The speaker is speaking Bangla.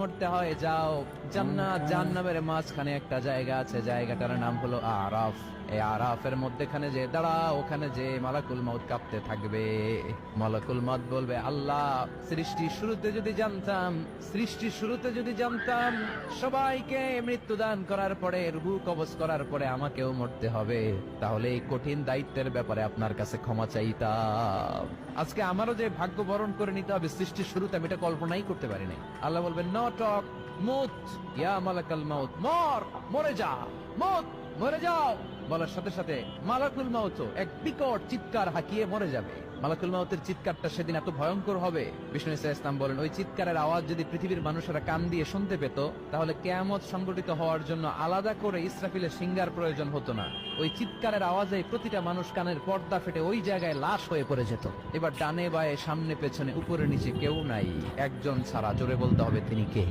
মরতে হয় যাও। জান্নাত জাহান্নামের মাঝখানে একটা জায়গা আছে, জায়গাটার নাম হলো আরাফ। এই আরাফের মধ্যখানে যে দাঁড়া, ওখানে যে মালাকুল মউত কাঁপতে থাকবে। মালাকুল মউত বলবে, আল্লাহ সৃষ্টির শুরুতে যদি জানতাম সবাইকে মৃত্যুদান করার পরে রূহ কবজ করার পরে আমাকেও মরতে হবে, তাহলে এই কঠিন দায়িত্বের ব্যাপারে আপনার কাছে ক্ষমা চাইতাম। আজকে আমারও যে ভাগ্য বরণ করে নিতে হবে সৃষ্টির শুরুতে, আমি এটা কল্পনাই করতে পারি নাই। আল্লাহ বলবেন, নো টক মুত ইয়া মালাকাল মাউত, মরে যা, মরে যাও। বলার সাথে সাথে মালাকুল মাউত এক বিকট চিৎকার হাঁকিয়ে মরে যাবে। মালাকুল মাউতের চিৎকারটা সেদিন এত ভয়ঙ্কর হবে, বিষ্ণু ঈসা ইসলাম বলেন, ওই চিৎকারের আওয়াজ যদি পৃথিবীর মানুষেরা কান দিয়ে শুনতে পেত, তাহলে কিয়ামত সংগঠিত হওয়ার জন্য আলাদা করে ইসরাফিলের সিংহার প্রয়োজন হতো না। ওই চিৎকারের আওয়াজে প্রতিটা মানুষ কানের পর্দা ফেটে ওই জায়গায় লাশ হয়ে পড়ে যেত। এবার ডানে বায়ে সামনে পেছনে উপরে নিচে কেউ নাই, একজন ছাড়া। জোরে বলতে হবে, তিনি কে?